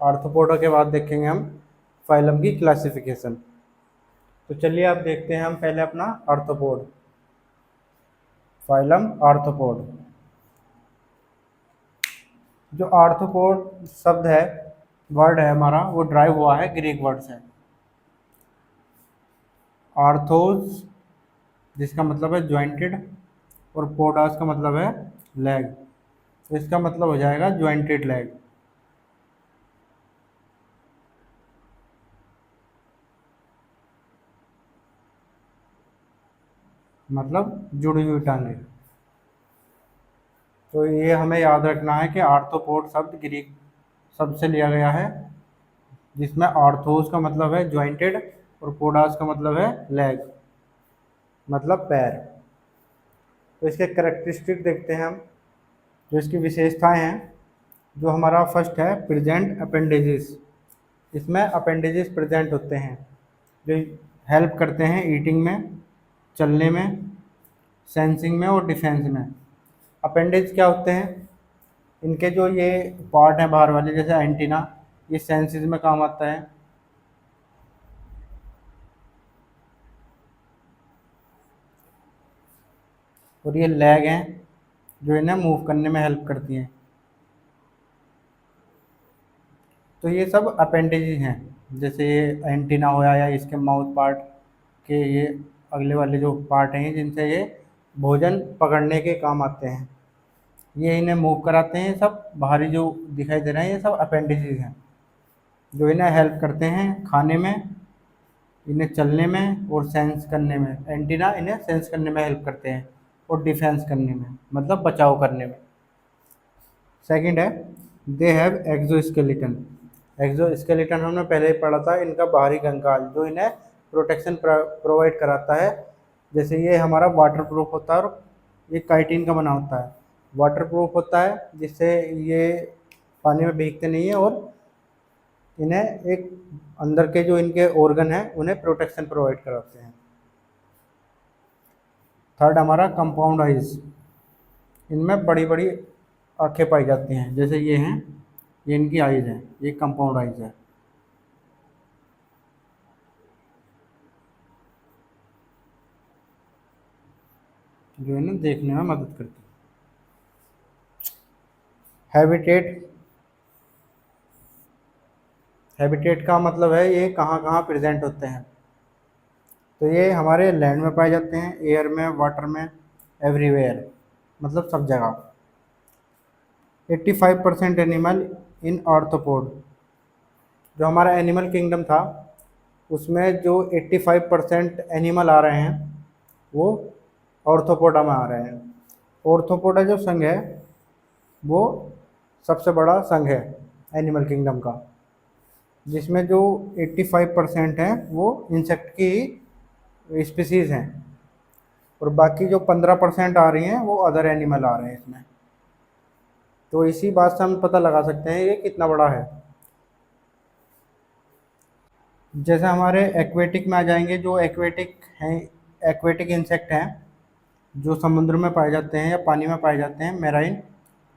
Arthropoda के बाद देखेंगे हम फाइलम की क्लासिफिकेशन। तो चलिए आप देखते हैं हम पहले अपना आर्थ्रोपोड, फाइलम आर्थ्रोपोड। जो आर्थ्रोपोड शब्द है, वर्ड है हमारा, वो ड्राइव हुआ है ग्रीक वर्ड से, आर्थोस जिसका मतलब है ज्वाइंटेड, और पोडास का मतलब है लेग, तो इसका मतलब हो जाएगा ज्वाइंटेड लेग, मतलब जुड़ी हुई टांगे। तो ये हमें याद रखना है कि आर्थ्रोपोड शब्द ग्रीक शब्द से लिया गया है, जिसमें आर्थोस का मतलब है ज्वाइंटेड और पोडास का मतलब है लेग, मतलब पैर। तो इसके करेक्टरिस्टिक देखते हैं हम, जो इसकी विशेषताएं हैं। जो हमारा फर्स्ट है प्रेजेंट अपेंडेजेस, इसमें अपेंडेजेस प्रेजेंट होते हैं जो हेल्प करते हैं ईटिंग में, चलने में, सेंसिंग में और डिफेंस में। अपेंडेज क्या होते हैं? इनके जो ये पार्ट हैं बाहर वाले, जैसे एंटीना, ये सेंसिस में काम आता है। और ये लेग हैं जो इन्हें मूव करने में हेल्प करती हैं। तो ये सब अपेंडेजेस हैं, जैसे ये एंटीना होया या इसके माउथ पार्ट के ये अगले वाले जो पार्ट हैं जिनसे ये भोजन पकड़ने के काम आते हैं, ये इन्हें मूव कराते हैं। सब बाहरी जो दिखाई दे रहे हैं ये सब अपेंडिसेस हैं जो इन्हें हेल्प करते हैं खाने में, इन्हें चलने में और सेंस करने में। एंटीना इन्हें सेंस करने में हेल्प करते हैं और डिफेंस करने में, मतलब बचाव करने में। सेकंड है दे हैव एक्सोस्केलेटन। एक्सोस्केलेटन हमने पहले ही पढ़ा था, इनका बाहरी कंकाल जो इन्हें प्रोटेक्शन प्रोवाइड कराता है। जैसे ये हमारा वाटर प्रूफ होता है और ये काइटिन का बना होता है। वाटर प्रूफ होता है जिससे ये पानी में भीगते नहीं है, और इन्हें एक अंदर के जो इनके ऑर्गन हैं उन्हें प्रोटेक्शन प्रोवाइड कराते हैं। थर्ड हमारा कंपाउंड आइज, इनमें बड़ी बड़ी आंखें पाई जाती हैं, जैसे ये हैं, ये इनकी आइज हैं, ये कंपाउंड आइज है। जो इन्हें देखने में मदद करती है। हैबिटेट का मतलब है ये कहाँ कहाँ प्रेजेंट होते हैं। तो ये हमारे लैंड में पाए जाते हैं, एयर में, वाटर में, एवरीवेयर, मतलब सब जगह। 85% एनिमल इन आर्थ्रोपोड, जो हमारा एनिमल किंगडम था उसमें जो 85% एनिमल आ रहे हैं वो ऑर्थोपोडा में आ रहे हैं। ऑर्थोपोडा जो संघ है वो सबसे बड़ा संघ है एनिमल किंगडम का, जिसमें जो 85% है वो इंसेक्ट की स्पीसीज हैं, और बाकी जो 15% आ रही हैं वो अदर एनिमल आ रहे हैं इसमें। तो इसी बात से हम पता लगा सकते हैं ये कितना बड़ा है। जैसे हमारे एक्वेटिक में आ जाएंगे, जो एक्वेटिक हैं, एक्वेटिक इंसेक्ट हैं जो समुद्र में पाए जाते हैं या पानी में पाए जाते हैं, मेराइन,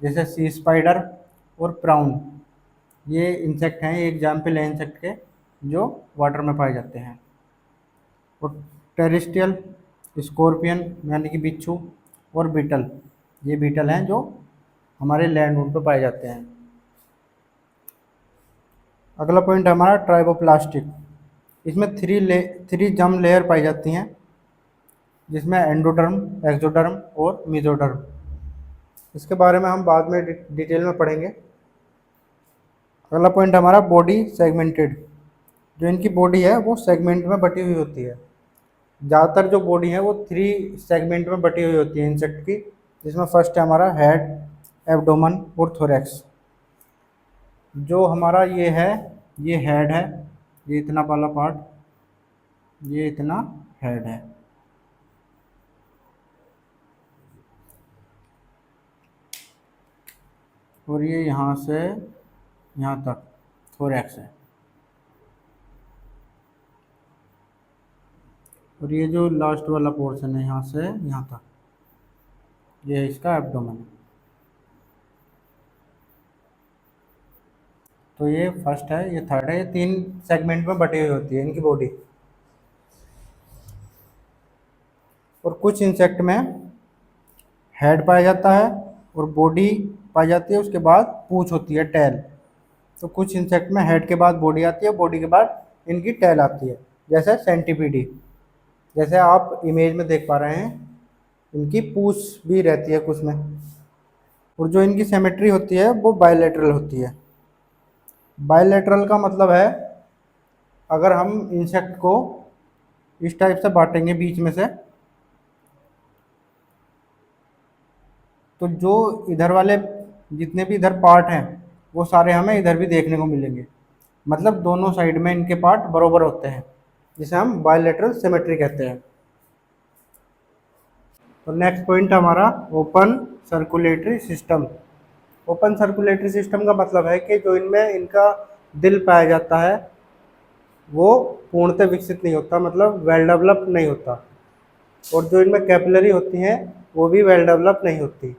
जैसे सी स्पाइडर और प्राउन। ये इंसेक्ट हैं, ये एग्जाम्पल है इंसेक्ट के जो वाटर में पाए जाते हैं। और टेरिस्ट्रियल, स्कॉर्पियन यानी कि बिच्छू, और बीटल, ये बीटल हैं जो हमारे लैंड पर पाए जाते हैं। अगला पॉइंट है हमारा ट्राइबोप्लास्टिक। इसमें थ्री जर्म लेयर पाई जाती हैं, जिसमें एंडोडर्म, एक्सोडर्म और मेसोडर्म। इसके बारे में हम बाद में डिटेल में पढ़ेंगे। अगला पॉइंट हमारा बॉडी सेगमेंटेड। जो इनकी बॉडी है वो सेगमेंट में बटी हुई होती है। ज़्यादातर जो बॉडी है वो 3 सेगमेंट में बटी हुई होती है इंसेक्ट की, जिसमें फर्स्ट है हमारा हेड, एब्डोमन और थोरैक्स। जो हमारा ये है, ये हेड है, ये इतना वाला पार्ट, ये इतना हेड है। और ये यहाँ से यहाँ तक थोरैक्स है। और ये जो लास्ट वाला पोर्शन है यहाँ से यहाँ तक, ये इसका एब्डोमेन है। तो ये फर्स्ट है, ये थर्ड है, ये 3 सेगमेंट में बटी हुई होती है इनकी बॉडी। और कुछ इंसेक्ट में हेड पाया जाता है और बॉडी पाई जाती है, उसके बाद पूंछ होती है, टेल। तो कुछ इंसेक्ट में हेड के बाद बॉडी आती है, बॉडी के बाद इनकी टेल आती है, जैसे सेंटीपीडी। जैसे आप इमेज में देख पा रहे हैं, इनकी पूंछ भी रहती है कुछ में। और जो इनकी सिमेट्री होती है वो बायलैटरल होती है। बायलैटरल का मतलब है, अगर हम इंसेक्ट को इस टाइप से बांटेंगे बीच में से, तो जो इधर वाले जितने भी इधर पार्ट हैं वो सारे हमें इधर भी देखने को मिलेंगे। मतलब दोनों साइड में इनके पार्ट बराबर होते हैं, जिसे हम बायलैटरल सिमेट्री कहते हैं। तो नेक्स्ट पॉइंट हमारा open circulatory system. Open circulatory system का मतलब है कि जो इनमें इनका दिल पाया जाता है वो पूर्णतः विकसित नहीं होता, मतलब वेल डेवलप नहीं होता। और जो इनमें कैपिलरी होती हैं वो भी वेल डेवलप नहीं होती।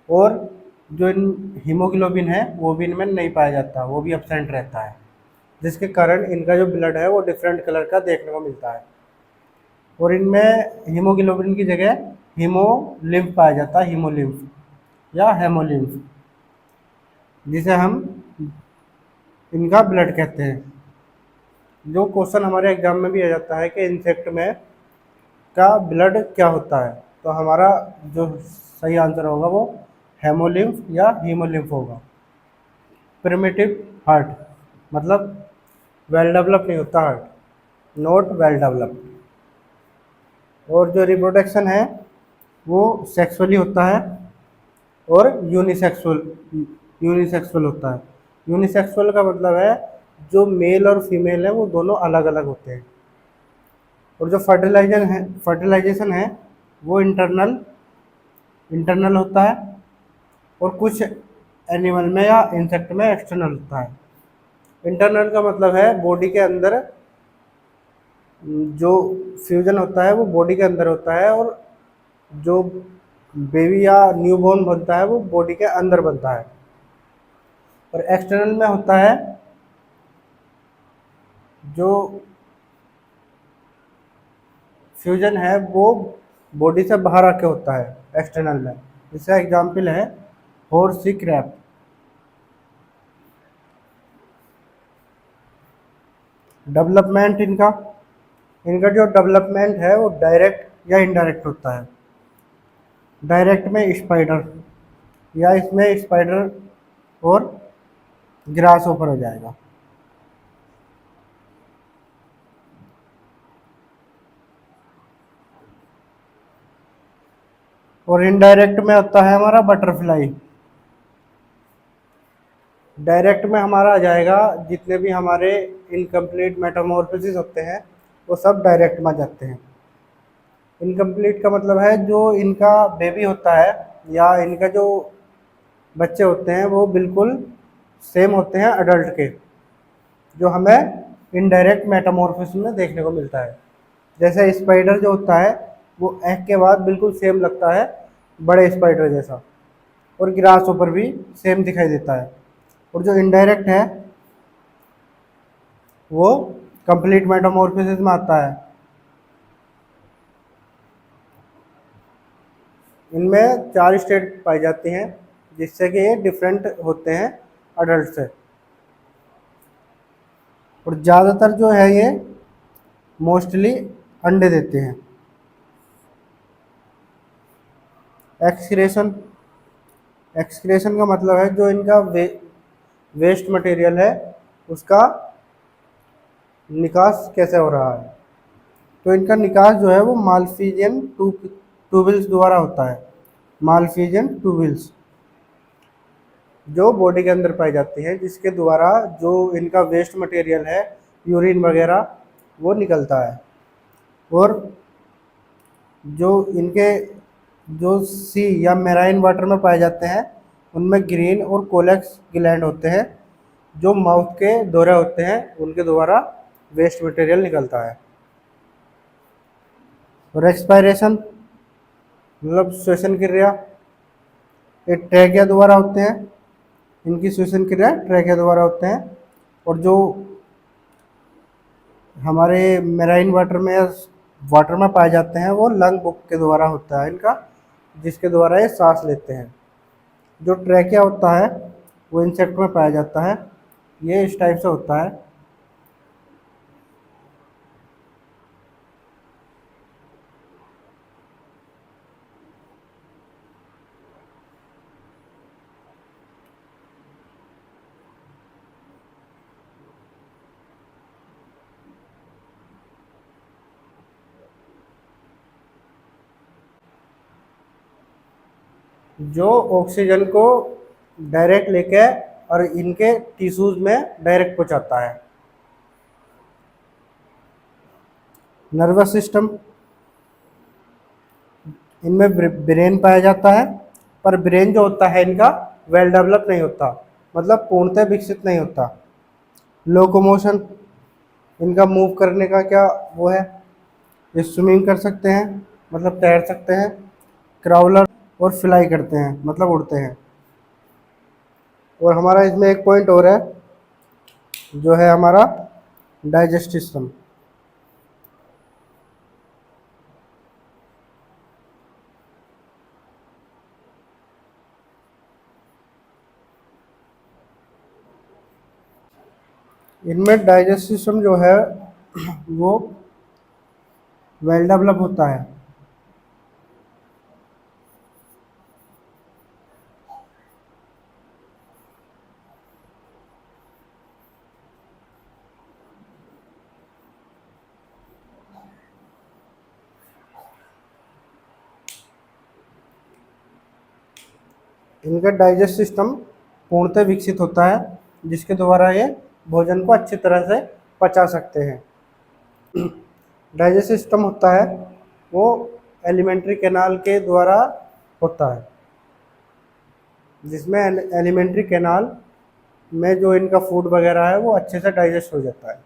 और जो इन हीमोग्लोबिन है वो भी इनमें नहीं पाया जाता, वो भी एब्सेंट रहता है, जिसके कारण इनका जो ब्लड है वो डिफरेंट कलर का देखने को मिलता है। और इनमें हीमोग्लोबिन की जगह हीमोलिम्फ पाया जाता है, हीमोलिम्फ या हेमोलिम्फ, जिसे हम इनका ब्लड कहते हैं। जो क्वेश्चन हमारे एग्जाम में भी आ जाता है कि इंसेक्ट में का ब्लड क्या होता है, तो हमारा जो सही आंसर होगा वो हेमोलिम्फ या हीमोलिम्फ होगा। प्रिमिटिव हार्ट मतलब वेल डेवलप नहीं होता हार्ट, नॉट वेल डेवलप्ड। और जो रिप्रोडक्शन है वो सेक्सुअली होता है और यूनिसेक्सुअल यूनिसेक्सुअल होता है। यूनिसेक्सुअल का मतलब है जो मेल और फीमेल है वो दोनों अलग अलग होते हैं। और जो फर्टिलाइजेशन है वो इंटरनल इंटरनल होता है, और कुछ एनिमल में या इंसेक्ट में एक्सटर्नल होता है। इंटरनल का मतलब है बॉडी के अंदर जो फ्यूजन होता है वो बॉडी के अंदर होता है, और जो बेबी या न्यूबॉर्न बनता है वो बॉडी के अंदर बनता है। और एक्सटर्नल में होता है जो फ्यूजन है वो बॉडी से बाहर आके होता है एक्सटर्नल में। इसका एग्जाम्पल है हॉर्सी क्रैप। डेवलपमेंट इनका इनका जो डेवलपमेंट है वो डायरेक्ट या इनडायरेक्ट होता है। डायरेक्ट में स्पाइडर, या इसमें स्पाइडर और ग्रास ऊपर हो जाएगा। और इनडायरेक्ट में होता है हमारा बटरफ्लाई। डायरेक्ट में हमारा आ जाएगा जितने भी हमारे इनकम्प्लीट मेटामॉर्फोसिस होते हैं वो सब डायरेक्ट में आ जाते हैं। इनकम्प्लीट का मतलब है जो इनका बेबी होता है या इनका जो बच्चे होते हैं वो बिल्कुल सेम होते हैं अडल्ट के, जो हमें इनडायरेक्ट मेटामॉर्फोसिस में देखने को मिलता है। जैसे स्पाइडर जो होता है वो एग के बाद बिल्कुल सेम लगता है बड़े स्पाइडर जैसा, और ग्रास ऊपर भी सेम दिखाई देता है। और जो इनडायरेक्ट है वो कंप्लीट मेटामॉर्फोसिस में आता है। इनमें 4 स्टेट पाई जाती हैं जिससे कि ये डिफरेंट होते हैं अडल्ट से। और ज़्यादातर जो है ये मोस्टली अंडे देते हैं। एक्सक्रेशन एक्सक्रेशन का मतलब है जो इनका वेस्ट मटेरियल है उसका निकास कैसे हो रहा है। तो इनका निकास जो है वो मालफीजियन ट्यूबिल्स द्वारा होता है। मालफीजियन ट्यूबिल्स जो बॉडी के अंदर पाई जाती है, जिसके द्वारा जो इनका वेस्ट मटेरियल है, यूरिन वगैरह, वो निकलता है। और जो इनके जो सी या मेराइन वाटर में पाए जाते हैं उनमें ग्रीन और कोलेक्स ग्लैंड होते हैं, जो माउथ के दौरे होते हैं उनके द्वारा वेस्ट मटेरियल निकलता है। और एक्सपायरेशन मतलब श्वसन क्रिया, ये ट्रैकिया द्वारा होते हैं। इनकी श्वसन क्रिया ट्रैकिया द्वारा होते हैं। और जो हमारे मेराइन वाटर में पाए जाते हैं वो लंग बुक के द्वारा होता है इनका, जिसके द्वारा ये सांस लेते हैं। जो ट्रैकिया होता है वो इंसेक्ट में पाया जाता है, ये इस टाइप से होता है। जो ऑक्सीजन को डायरेक्ट लेके और इनके टिश्यूज में डायरेक्ट पहुंचाता है। नर्वस सिस्टम, इनमें ब्रेन पाया जाता है, पर ब्रेन जो होता है इनका वेल डेवलप नहीं होता, मतलब पूर्णतः विकसित नहीं होता। लोकोमोशन, इनका मूव करने का क्या वो है, ये स्विमिंग कर सकते हैं मतलब तैर सकते हैं। क्राउलर, और फ्लाई करते हैं मतलब उड़ते हैं। और हमारा इसमें एक पॉइंट और है जो है हमारा डाइजेस्टिव सिस्टम। इनमें डाइजेस्टिव सिस्टम जो है वो वेल डेवलप होता है। इनका डाइजेस्ट सिस्टम पूर्णतः विकसित होता है, जिसके द्वारा ये भोजन को अच्छी तरह से पचा सकते हैं। डाइजेस्ट सिस्टम होता है वो एलिमेंट्री कैनाल के द्वारा होता है, जिसमें एलिमेंट्री कैनाल में जो इनका फूड वगैरह है वो अच्छे से डाइजेस्ट हो जाता है।